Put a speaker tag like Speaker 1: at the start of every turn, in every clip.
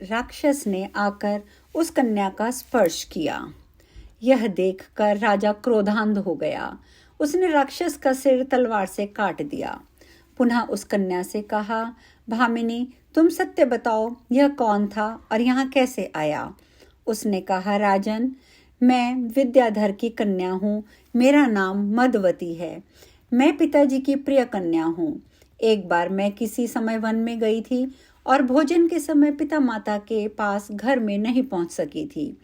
Speaker 1: राक्षस ने आकर उस कन्या का स्पर्श किया। यह देखकर राजा क्रोधांध हो गया। उसने राक्षस का सिर तलवार से काट दिया। पुनः उस कन्या से कहा, भामिनी, तुम सत्य बताओ, यह कौन था और यहाँ कैसे आया? उसने कहा, राजन, मैं विद्याधर की कन्या हूँ। मेरा नाम मदवती है। मैं पिताजी की प्रिय कन्या हूँ। एक बार मैं किसी समय वन में गई थी और भोजन के समय पिता माता के पास घर में नहीं पहुँच सकी थी।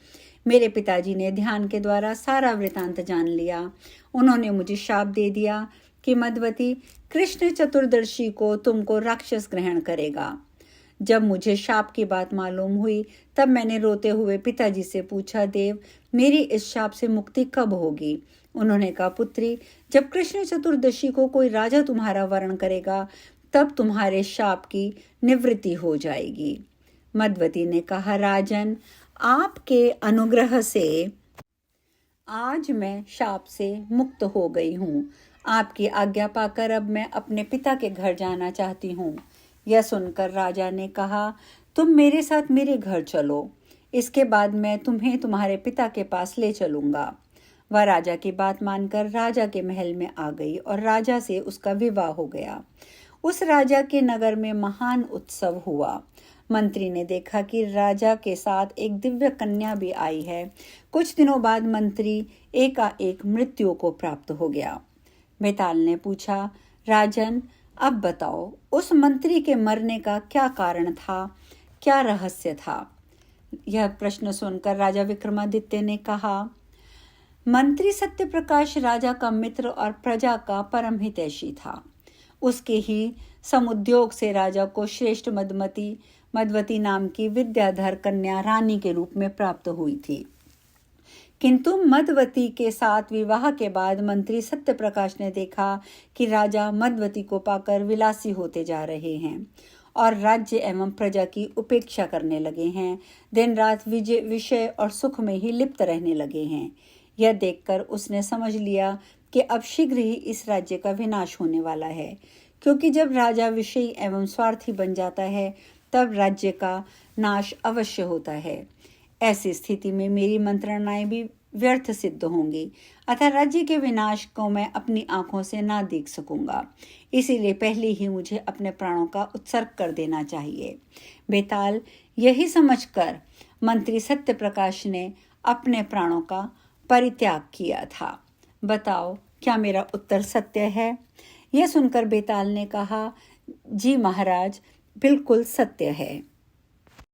Speaker 1: मेरे पिताजी ने ध्यान के द्वारा सारा वृतांत जान लिया। उन्होंने मुझे शाप दे दिया कि मदवती, कृष्ण चतुर्दशी को तुमको राक्षस ग्रहण करेगा। जब मुझे शाप की बात मालूम हुई तब मैंने रोते हुए पिताजी से पूछा, देव, मेरी इस शाप से मुक्ति कब होगी? उन्होंने कहा, पुत्री, जब कृष्ण चतुर्दशी को कोई राजा तुम्हारा वरण करेगा तब तुम्हारे शाप की निवृत्ति हो जाएगी। मदवती ने कहा, राजन, आपके अनुग्रह से आज मैं शाप से मुक्त हो गई हूँ। आपकी आज्ञा पाकर अब मैं अपने पिता के घर जाना चाहती हूँ। यह सुनकर राजा ने कहा, तुम मेरे साथ मेरे घर चलो। इसके बाद मैं तुम्हें तुम्हारे पिता के पास ले चलूंगा। वह राजा की बात मानकर राजा के महल में आ गई और राजा से उसका विवाह हो गया। उस राजा के नगर में महान उत्सव हुआ। मंत्री ने देखा कि राजा के साथ एक दिव्य कन्या भी आई है। कुछ दिनों बाद मंत्री एकाएक मृत्यु को प्राप्त हो गया। बेताल ने पूछा, राजन, अब बताओ, उस मंत्री के मरने का क्या कारण था, क्या रहस्य था? यह प्रश्न सुनकर राजा विक्रमादित्य ने कहा, मंत्री सत्यप्रकाश राजा का मित्र और प्रजा का परम हितैषी था। उसके ही समुद्योग से राजा को श्रेष्ठ मदवती नाम की विद्याधर कन्या रानी के रूप में प्राप्त हुई थी। किंतु मदवती के साथ विवाह के बाद मंत्री सत्यप्रकाश ने देखा कि राजा मदवती को पाकर विलासी होते जा रहे हैं और राज्य एवं प्रजा की उपेक्षा करने लगे हैं। दिन रात विषय और सुख में ही लिप्त रहने लगे हैं। यह देखकर उसने समझ लिया कि अब शीघ्र ही इस राज्य का विनाश होने वाला है, क्योंकि जब राजा विषयी एवं स्वार्थी बन जाता है तब राज्य का नाश अवश्य होता है। ऐसी स्थिति में मेरी मंत्रणाएं भी व्यर्थ सिद्ध होंगी, अतः राज्य के विनाश को मैं अपनी आंखों से ना देख सकूंगा। इसीलिए पहले ही मुझे अपने प्राणों का उत्सर्ग कर देना चाहिए। बेताल, यही समझकर मंत्री सत्यप्रकाश ने अपने प्राणों का परित्याग किया था। बताओ, क्या मेरा उत्तर सत्य है? यह सुनकर बेताल ने कहा, जी महाराज, बिल्कुल सत्य है।